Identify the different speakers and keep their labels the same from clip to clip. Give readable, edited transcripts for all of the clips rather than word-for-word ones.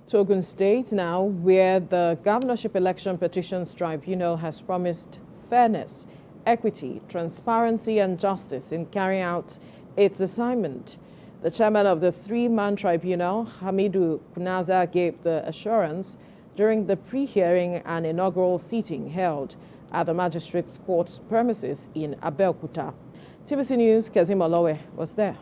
Speaker 1: To Ogun State now, where the Governorship Election Petitions Tribunal has promised fairness, equity, transparency and justice in carrying out its assignment. The chairman of the three-man tribunal, Hamidu Kunaza, gave the assurance during the pre-hearing and inaugural sitting held at the Magistrates Court premises in Abeokuta. TVC News' Kezim Olowe was there.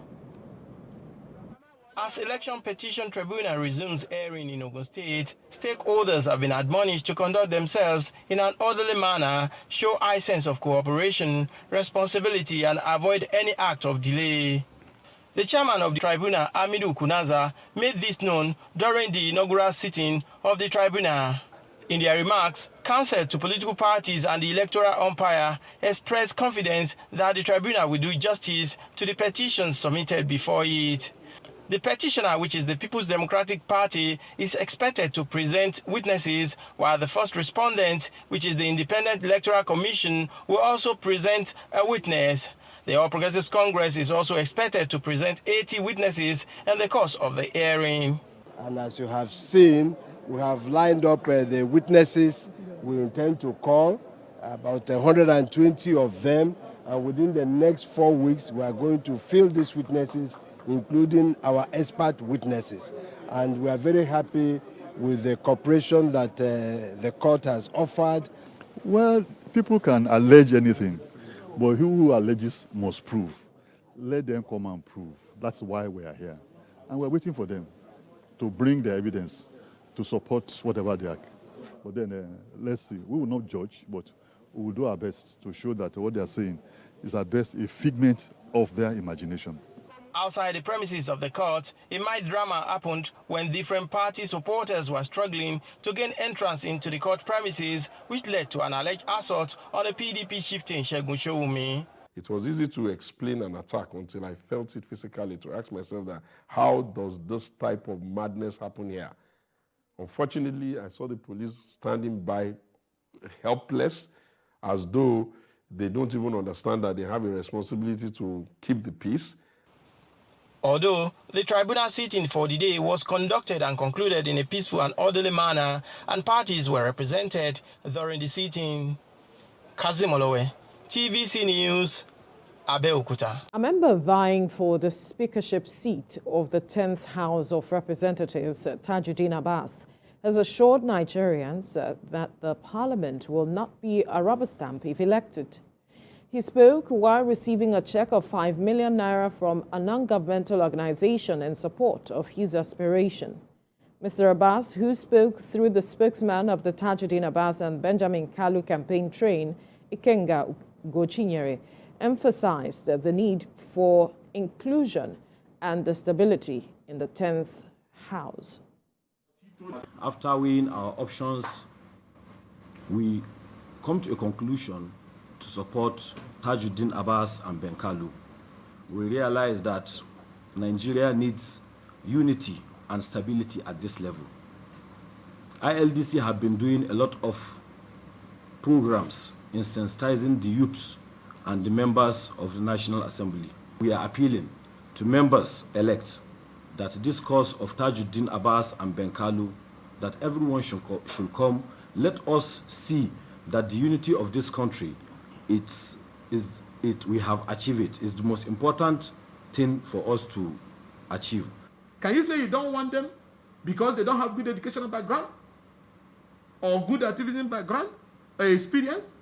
Speaker 2: As Election Petition Tribunal resumes airing in Ogun State, stakeholders have been admonished to conduct themselves in an orderly manner, show high sense of cooperation, responsibility, and avoid any act of delay. The chairman of the tribunal, Hamidu Kunaza, made this known during the inaugural sitting of the tribunal. In their remarks, counsel to political parties and the electoral umpire expressed confidence that the tribunal will do justice to the petitions submitted before it. The petitioner, which is the People's Democratic Party, is expected to present witnesses, while the first respondent, which is the Independent Electoral Commission, will also present a witness. The All Progressives Congress is also expected to present 80 witnesses in the course of the hearing.
Speaker 3: And as you have seen, we have lined up the witnesses we intend to call, about 120 of them, and within the next 4 weeks, we are going to fill these witnesses, including our expert witnesses. And we are very happy with the cooperation that the court has offered.
Speaker 4: Well, people can allege anything, but he who alleges must prove. Let them come and prove. That's why we are here. And we're waiting for them to bring the evidence to support whatever they are. But then let's see. We will not judge, but we will do our best to show that what they are saying is at best a figment of their imagination.
Speaker 2: Outside the premises of the court, a mild drama happened when different party supporters were struggling to gain entrance into the court premises, which led to an alleged assault on the PDP chieftain Segun Sowunmi.
Speaker 5: It was easy to explain an attack until I felt it physically, to ask myself that how does this type of madness happen here? Unfortunately, I saw the police standing by helpless, as though they don't even understand that they have a responsibility to keep the peace.
Speaker 2: Although the tribunal sitting for the day was conducted and concluded in a peaceful and orderly manner, and parties were represented during the sitting. Kezim Olowe, TVC News, Abeokuta.
Speaker 1: A member vying for the speakership seat of the 10th House of Representatives, Tajuddin Abbas, has assured Nigerians that the parliament will not be a rubber stamp if elected. He spoke while receiving a check of 5 million naira from a non-governmental organization in support of his aspiration. Mr. Abbas, who spoke through the spokesman of the Tajuddin Abbas and Benjamin Kalu campaign train, Ikenga Gochinyere, emphasized the need for inclusion and the stability in the 10th House.
Speaker 6: After weighing our options, we come to a conclusion to support Tajuddin Abbas and Ben Kalu. We realize that Nigeria needs unity and stability at this level. ILDC have been doing a lot of programs in sensitizing the youths and the members of the National Assembly. We are appealing to members-elect that this cause of Tajuddin Abbas and Ben Kalu, that everyone should come. Let us see that the unity of this country, we have achieved it. It's the most important thing for us to achieve.
Speaker 7: Can you say you don't want them because they don't have good educational background or good activism background, experience,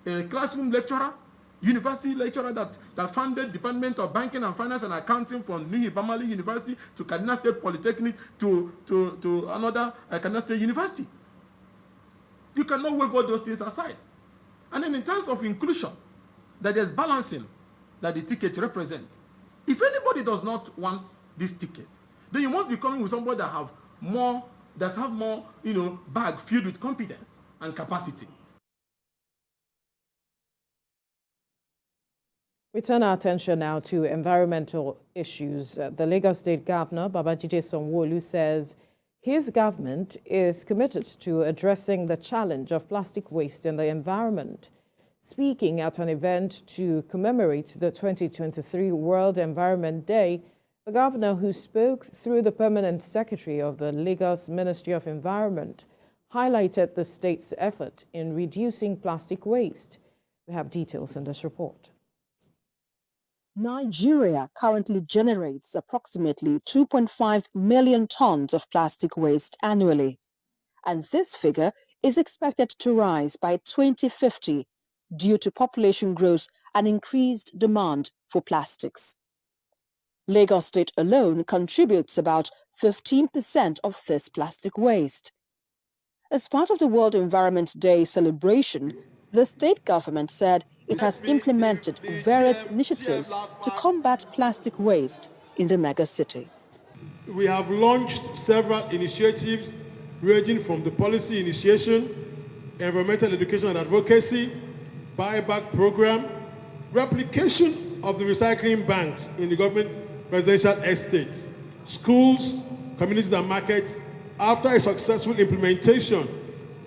Speaker 7: a classroom lecturer, university lecturer that founded Department of Banking and Finance and Accounting from New Bamali University to Kaduna State Polytechnic to another Kaduna State University? You cannot wave all those things aside. And then in terms of inclusion, that there's balancing that the ticket represents. If anybody does not want this ticket, then you must be coming with somebody that have more, bag filled with competence and capacity.
Speaker 1: We turn our attention now to environmental issues. The Lagos State Governor, Babajide Sanwo-Olu, says his government is committed to addressing the challenge of plastic waste in the environment. Speaking at an event to commemorate the 2023 World Environment Day, The governor, who spoke through the permanent secretary of the Lagos Ministry of Environment, highlighted the state's effort in reducing plastic waste. We have details in this report.
Speaker 8: Nigeria currently generates approximately 2.5 million tons of plastic waste annually, and this figure is expected to rise by 2050 due to population growth and increased demand for plastics. Lagos State alone contributes about 15% of this plastic waste. As part of the World Environment Day celebration, the state government said it has implemented various initiatives to combat plastic waste in the megacity.
Speaker 9: We have launched several initiatives ranging from the policy initiation, environmental education and advocacy, buyback program, replication of the recycling banks in the government residential estates, schools, communities and markets, after a successful implementation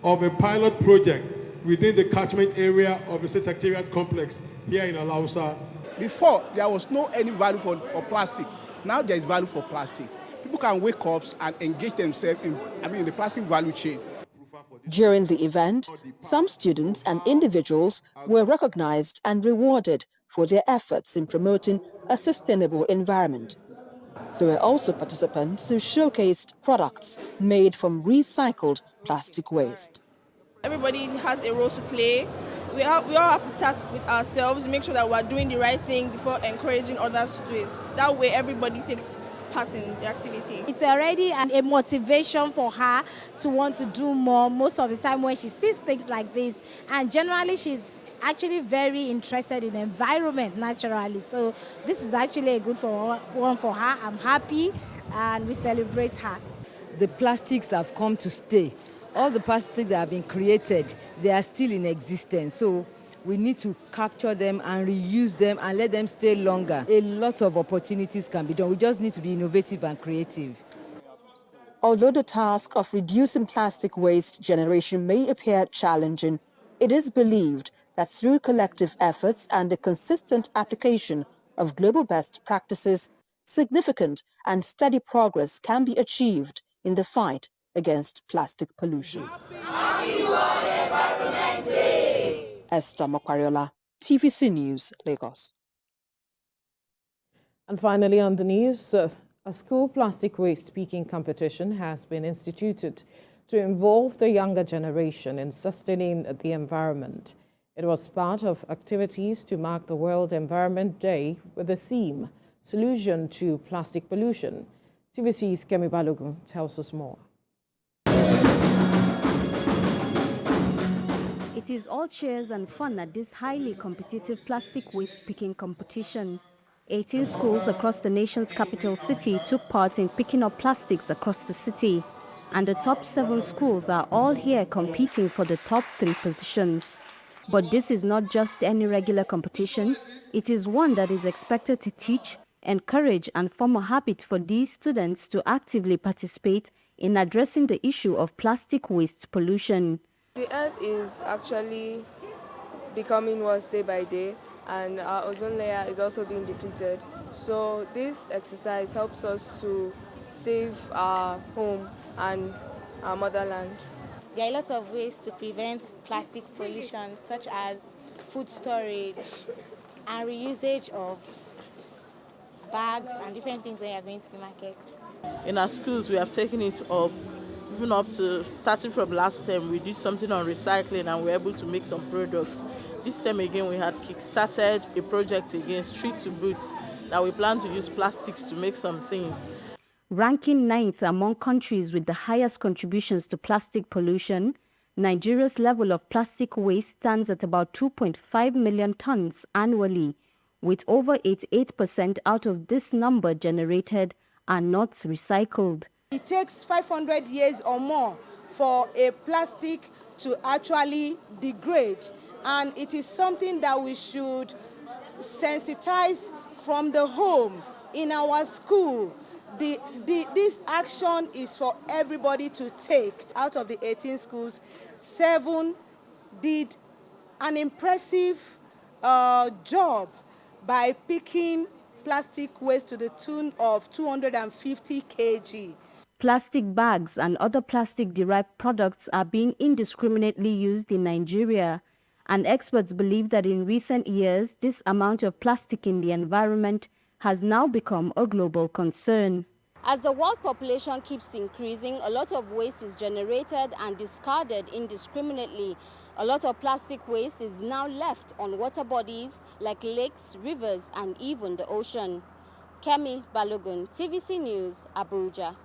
Speaker 9: of a pilot project within the catchment area of the State Secretariat complex here in Alausa.
Speaker 10: Before, there was no any value for plastic. Now there is value for plastic. People can wake up and engage themselves in the plastic value chain.
Speaker 8: During the event, some students and individuals were recognized and rewarded for their efforts in promoting a sustainable environment. There were also participants who showcased products made from recycled plastic waste.
Speaker 11: Everybody has a role to play. We all have to start with ourselves, make sure that we're doing the right thing before encouraging others to do it. That way everybody takes part in the activity.
Speaker 12: It's already a motivation for her to want to do more most of the time when she sees things like this. And generally she's actually very interested in the environment naturally. So this is actually a good one for her. I'm happy and we celebrate her.
Speaker 13: The plastics have come to stay. All the plastics that have been created, they are still in existence. So we need to capture them and reuse them and let them stay longer. A lot of opportunities can be done. We just need to be innovative and creative.
Speaker 8: Although the task of reducing plastic waste generation may appear challenging, it is believed that through collective efforts and the consistent application of global best practices, significant and steady progress can be achieved in the fight against plastic pollution. Esther Mokwariola, TVC News, Lagos.
Speaker 1: And finally on the news, a school plastic waste picking competition has been instituted to involve the younger generation in sustaining the environment. It was part of activities to mark the World Environment Day with the theme, Solution to Plastic Pollution. TVC's Kemi Balogun tells us more.
Speaker 14: It is all cheers and fun at this highly competitive plastic waste picking competition. 18 schools across the nation's capital city took part in picking up plastics across the city, and the top 7 schools are all here competing for the top 3 positions. But this is not just any regular competition. It is one that is expected to teach, encourage, and form a habit for these students to actively participate in addressing the issue of plastic waste pollution.
Speaker 15: The earth is actually becoming worse day by day, and our ozone layer is also being depleted. So this exercise helps us to save our home and our motherland.
Speaker 16: There are a lot of ways to prevent plastic pollution, such as food storage and reusage of bags and different things when you are going to the market.
Speaker 17: In our schools, we have taken it up, even up to starting from last term. We did something on recycling and we were able to make some products. This time again, we had kick-started a project against street to boots that we plan to use plastics to make some things.
Speaker 14: Ranking 9th among countries with the highest contributions to plastic pollution, Nigeria's level of plastic waste stands at about 2.5 million tons annually, with over 88% out of this number generated are not recycled.
Speaker 18: It takes 500 years or more for a plastic to actually degrade, and it is something that we should sensitize from the home, in our school. This action is for everybody to take. Out of the 18 schools, 7 did an impressive job by picking plastic waste to the tune of 250 kg.
Speaker 14: Plastic bags and other plastic-derived products are being indiscriminately used in Nigeria, and experts believe that in recent years, this amount of plastic in the environment has now become a global concern. As the world population keeps increasing, a lot of waste is generated and discarded indiscriminately. A lot of plastic waste is now left on water bodies like lakes, rivers, and even the ocean. Kemi Balogun, TVC News, Abuja.